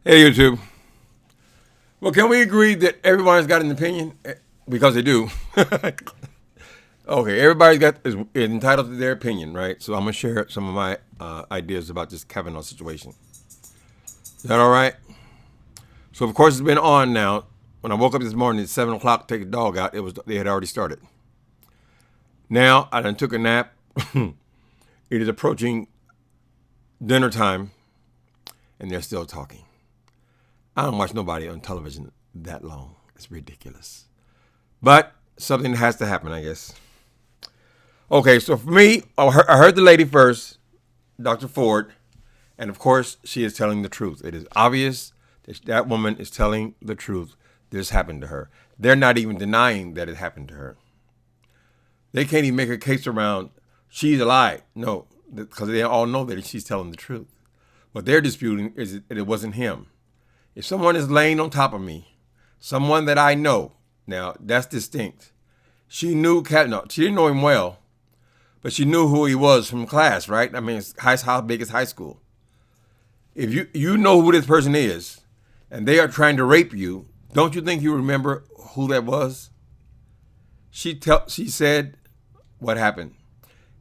Hey, YouTube. Well, can we agree that everyone's got an opinion? Because they do. Okay, everybody's got is entitled to their opinion, right? So I'm gonna share some of my ideas about this Kavanaugh situation. Is that all right? So of course it's been on now. When I woke up this morning at 7 o'clock to take the dog out, they had already started. Now I done took a nap. It is approaching dinner time, and they're still talking. I don't watch nobody on television that long. It's ridiculous. But something has to happen, I guess. Okay, so for me, I heard the lady first, Dr. Ford, and of course, she is telling the truth. It is obvious that that woman is telling the truth. This happened to her. They're not even denying that it happened to her. They can't even make a case around she's a lie. No, because they all know that she's telling the truth. What they're disputing is that it wasn't him. If someone is laying on top of me, someone that I know, now that's distinct. She knew Kavanaugh. She didn't know him well, but she knew who he was from class, right? I mean, how big is high school? If you know who this person is, and they are trying to rape you, don't you think you remember who that was? She said what happened.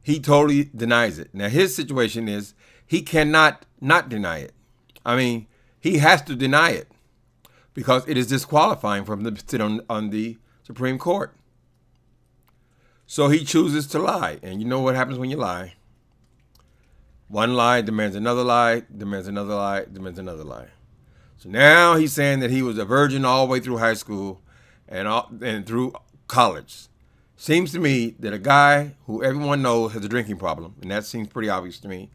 He totally denies it. Now his situation is he cannot not deny it. I mean, he has to deny it because it is disqualifying for him to sit on the Supreme Court. So he chooses to lie. And you know what happens when you lie? One lie demands another lie, demands another lie, demands another lie. So now he's saying that he was a virgin all the way through high school and through college. Seems to me that a guy who everyone knows has a drinking problem, and that seems pretty obvious to me.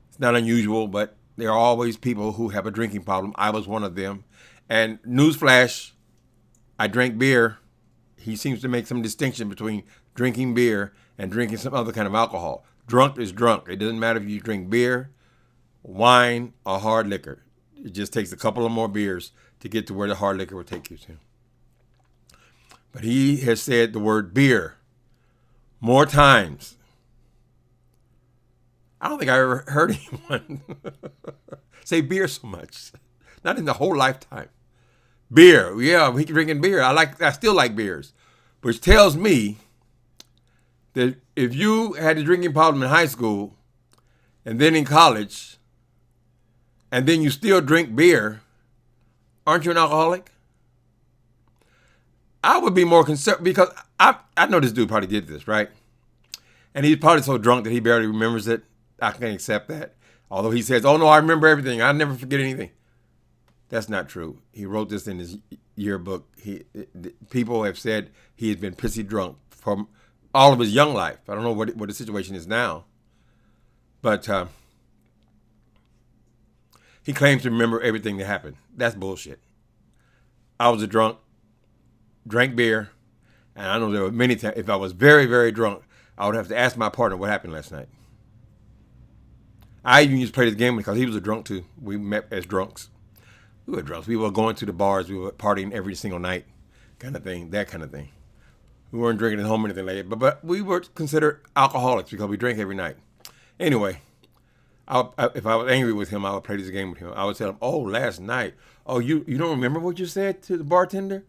It's not unusual, but there are always people who have a drinking problem. I was one of them. And newsflash, I drank beer. He seems to make some distinction between drinking beer and drinking some other kind of alcohol. Drunk is drunk. It doesn't matter if you drink beer, wine, or hard liquor. It just takes a couple of more beers to get to where the hard liquor will take you to. But he has said the word beer more times. I don't think I ever heard anyone say beer so much. Not in the whole lifetime. Beer, yeah, we drinking beer. I still like beers, which tells me that if you had a drinking problem in high school and then in college, and then you still drink beer, aren't you an alcoholic? I would be more concerned because I know this dude probably did this, right? And he's probably so drunk that he barely remembers it. I can't accept that. Although he says, oh no, I remember everything. I never forget anything. That's not true. He wrote this in his yearbook. People have said he has been pissy drunk for all of his young life. I don't know what the situation is now. But he claims to remember everything that happened. That's bullshit. I was a drunk, drank beer, and I know there were many times, if I was very, very drunk, I would have to ask my partner what happened last night. I even used to play this game because he was a drunk too. We met as drunks. We were drunks. We were going to the bars. We were partying every single night, kind of thing, that kind of thing. We weren't drinking at home or anything like that, but we were considered alcoholics because we drank every night. Anyway, if I was angry with him, I would play this game with him. I would tell him, oh, last night, oh, you don't remember what you said to the bartender?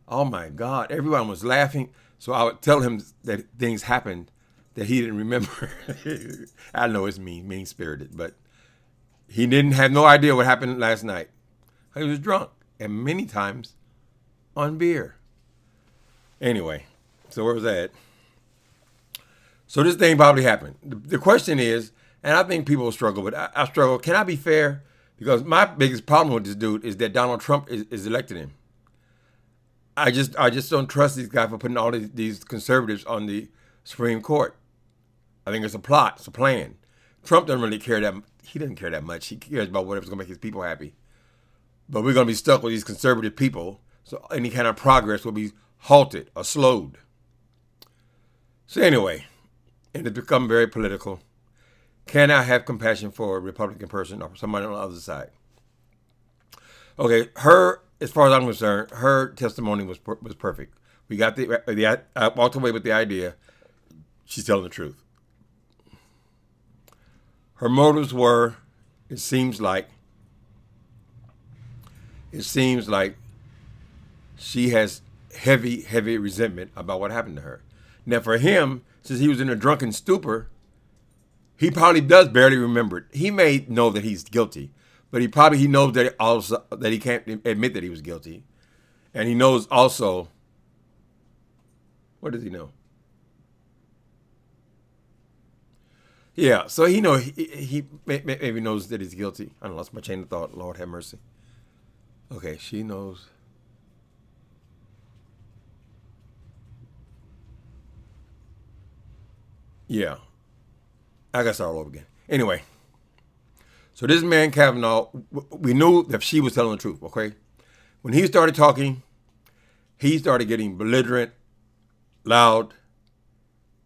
Oh, my God. Everyone was laughing. So I would tell him that things happened that he didn't remember. I know it's mean-spirited, but he didn't have no idea what happened last night. He was drunk, and many times on beer. Anyway, so where was that? So this thing probably happened. The question is, and I think people will struggle, but I struggle. Can I be fair? Because my biggest problem with this dude is that Donald Trump is elected him. I just don't trust these guys for putting all these conservatives on the Supreme Court. I think it's a plot. It's a plan. Trump doesn't really care that. He doesn't care that much. He cares about whatever's going to make his people happy. But we're going to be stuck with these conservative people. So any kind of progress will be halted or slowed. So anyway, it has become very political. Can I have compassion for a Republican person or somebody on the other side? Okay, as far as I'm concerned, her testimony was perfect. We got I walked away with the idea she's telling the truth. Her motives were, it seems like, it seems like she has heavy, heavy resentment about what happened to her. Now, for him, since he was in a drunken stupor, he probably does barely remember it. He may know that he's guilty, but he knows that also that he can't admit that he was guilty, and he knows also. What does he know? Yeah, so he maybe knows that he's guilty. I lost my chain of thought. Lord have mercy. Okay, she knows. Yeah, I got to start all over again. Anyway, so this man Kavanaugh, we knew that she was telling the truth. Okay, when he started talking, he started getting belligerent, loud,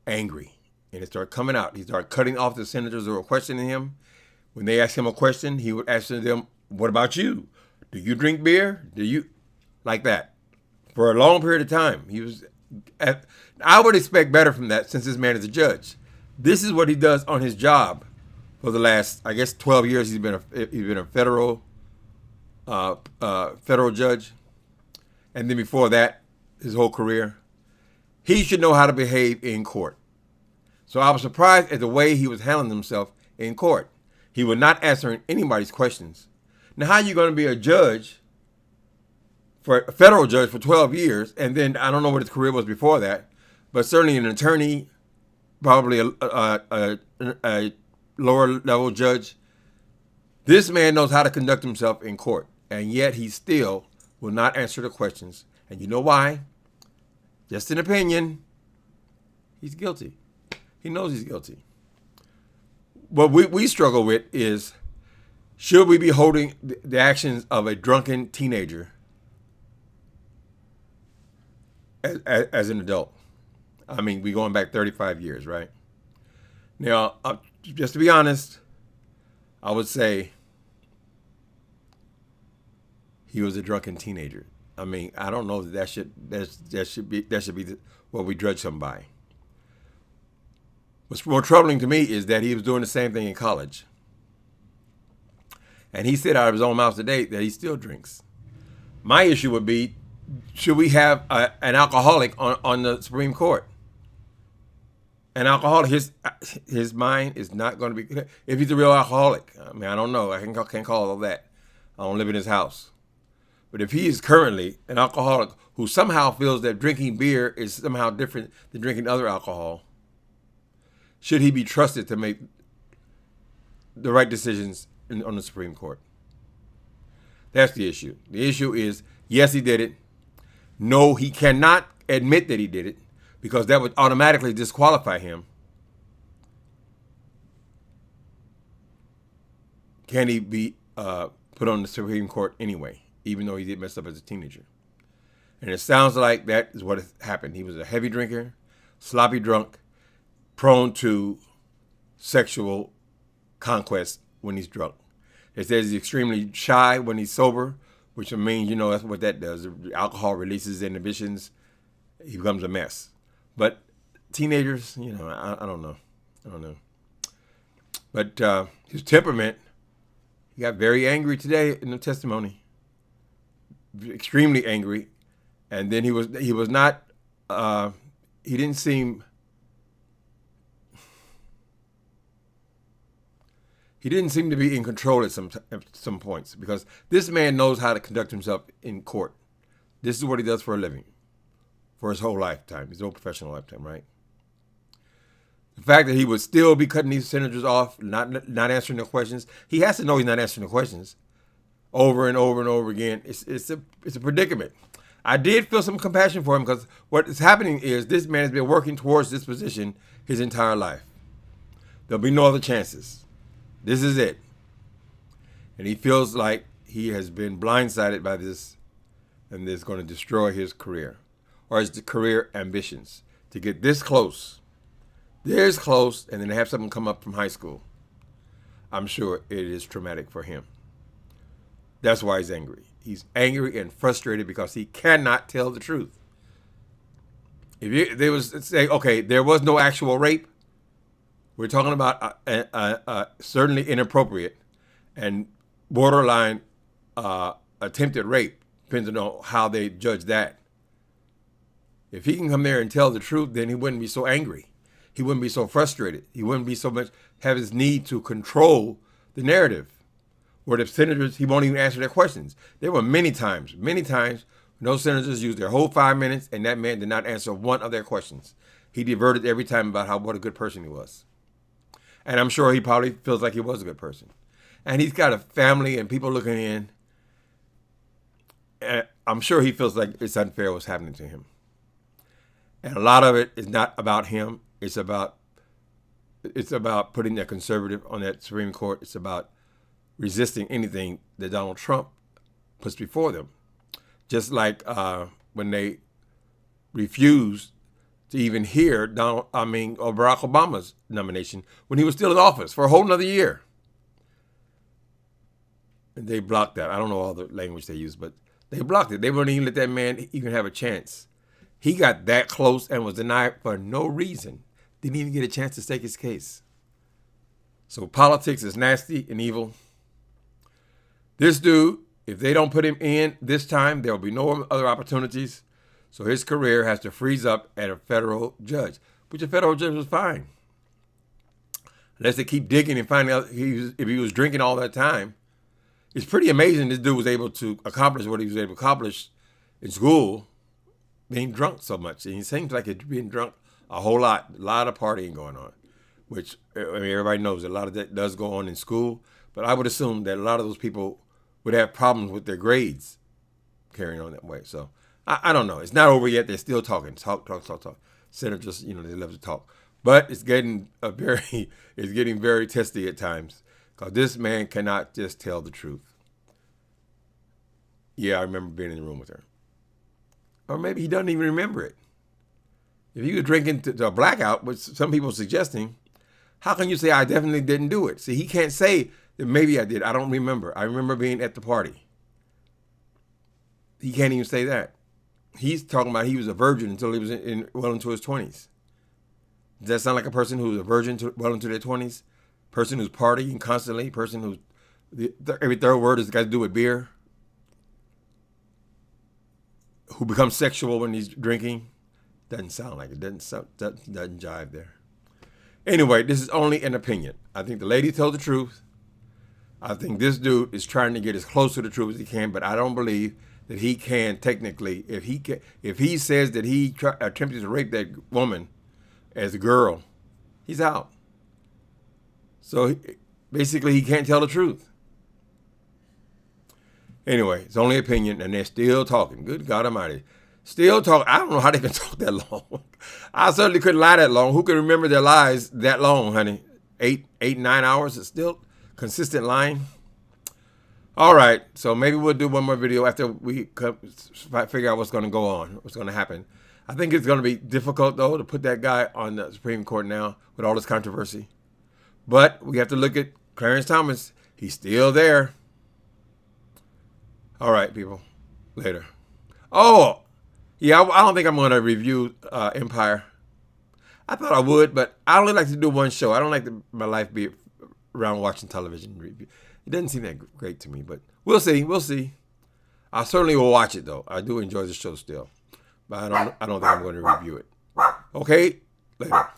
angry, and it started coming out. He started cutting off the senators who were questioning him. When they asked him a question, he would ask them, "What about you? Do you drink beer? Do you?" Like that for a long period of time. I would expect better from that since this man is a judge. This is what he does on his job for the last, I guess, 12 years. He's been a federal judge, and then before that, his whole career. He should know how to behave in court. So I was surprised at the way he was handling himself in court. He was not answering anybody's questions. Now, how are you going to be a judge, for a federal judge for 12 years, and then I don't know what his career was before that, but certainly an attorney, probably a lower level judge. This man knows how to conduct himself in court, and yet he still will not answer the questions. And you know why? Just an opinion. He's guilty. He knows he's guilty. What we struggle with is, should we be holding the actions of a drunken teenager as an adult? I mean, we're going back 35 years, right? Now, just to be honest, I would say he was a drunken teenager. I mean, I don't know that should be what we judge him by. What's more troubling to me is that he was doing the same thing in college, and he said out of his own mouth today that he still drinks. My issue would be, should we have an alcoholic on the Supreme Court? An alcoholic, his mind is not going to be. If he's a real alcoholic, I mean, I don't know. I can't call all that. I don't live in his house. But if he is currently an alcoholic who somehow feels that drinking beer is somehow different than drinking other alcohol, should he be trusted to make the right decisions on the Supreme Court? That's the issue. The issue is, yes, he did it. No, he cannot admit that he did it, because that would automatically disqualify him. Can he be put on the Supreme Court anyway, even though he did mess up as a teenager? And it sounds like that is what happened. He was a heavy drinker, sloppy drunk, prone to sexual conquest when he's drunk. It says he's extremely shy when he's sober, which means, that's what that does. Alcohol releases inhibitions. He becomes a mess. But teenagers, I don't know. But his temperament, he got very angry today in the testimony. Extremely angry. And then he was not, he didn't seem to be in control at some points, because this man knows how to conduct himself in court. This is what he does for a living, for his whole lifetime, his whole professional lifetime, right? The fact that he would still be cutting these senators off, not answering their questions, he has to know he's not answering the questions over and over and over again. It's a predicament. I did feel some compassion for him, because what is happening is this man has been working towards this position his entire life. There'll be no other chances. This is it. And he feels like he has been blindsided by this, and this is going to destroy his career, or his career ambitions. To get this close, and then to have something come up from high school, I'm sure it is traumatic for him. That's why he's angry. He's angry and frustrated because he cannot tell the truth. If they was say, okay, there was no actual rape, we're talking about certainly inappropriate and borderline attempted rape, depending on how they judge that. If he can come there and tell the truth, then he wouldn't be so angry. He wouldn't be so frustrated. He wouldn't be so much have his need to control the narrative. Where the senators, he won't even answer their questions. There were many times, no senators used their whole 5 minutes, and that man did not answer one of their questions. He diverted every time about what a good person he was. And I'm sure he probably feels like he was a good person. And he's got a family and people looking in. And I'm sure he feels like it's unfair what's happening to him. And a lot of it is not about him. It's about putting that conservative on that Supreme Court. It's about resisting anything that Donald Trump puts before them. Just like when they refused to even hear Barack Obama's nomination when he was still in office for a whole nother year. And they blocked that. I don't know all the language they used, but they blocked it. They wouldn't even let that man even have a chance. He got that close and was denied for no reason. Didn't even get a chance to stake his case. So politics is nasty and evil. This dude, if they don't put him in this time, there will be no other opportunities. So his career has to freeze up at a federal judge, which a federal judge was fine. Unless they keep digging and finding out if he was drinking all that time. It's pretty amazing this dude was able to accomplish what he was able to accomplish in school, being drunk so much. And he seems like he's being drunk a whole lot of partying going on, which everybody knows that a lot of that does go on in school. But I would assume that a lot of those people would have problems with their grades carrying on that way. So I don't know. It's not over yet. They're still talking. Talk. Senators, they love to talk. But it's getting very testy at times because this man cannot just tell the truth. Yeah, I remember being in the room with her. Or maybe he doesn't even remember it. If he was drinking to a blackout, which some people are suggesting, how can you say I definitely didn't do it? See, he can't say that maybe I did. I don't remember. I remember being at the party. He can't even say that. He's talking about he was a virgin until he was well into his 20s. Does that sound like a person who's a virgin well into their 20s? Person who's partying constantly? Person who's every third word has got to do with beer? Who becomes sexual when he's drinking? Doesn't sound like it. Doesn't jive there. Anyway, this is only an opinion. I think the lady told the truth. I think this dude is trying to get as close to the truth as he can, but I don't believe that he can technically. If he says that he attempted to rape that woman as a girl, he's out. So basically, he can't tell the truth. Anyway, it's only opinion, and they're still talking. Good God Almighty. Still talking. I don't know how they can talk that long. I certainly couldn't lie that long. Who can remember their lies that long, honey? 8, 9 hours? It's still consistent lying. All right, so maybe we'll do one more video after we figure out what's going to go on, what's going to happen. I think it's going to be difficult, though, to put that guy on the Supreme Court now with all this controversy. But we have to look at Clarence Thomas. He's still there. All right, people. Later. Oh, yeah, I don't think I'm going to review Empire. I thought I would, but I only like to do one show. I don't like my life be around watching television review. It doesn't seem that great to me, but we'll see. We'll see. I certainly will watch it, though. I do enjoy the show still, but I don't think I'm going to review it. Okay, later.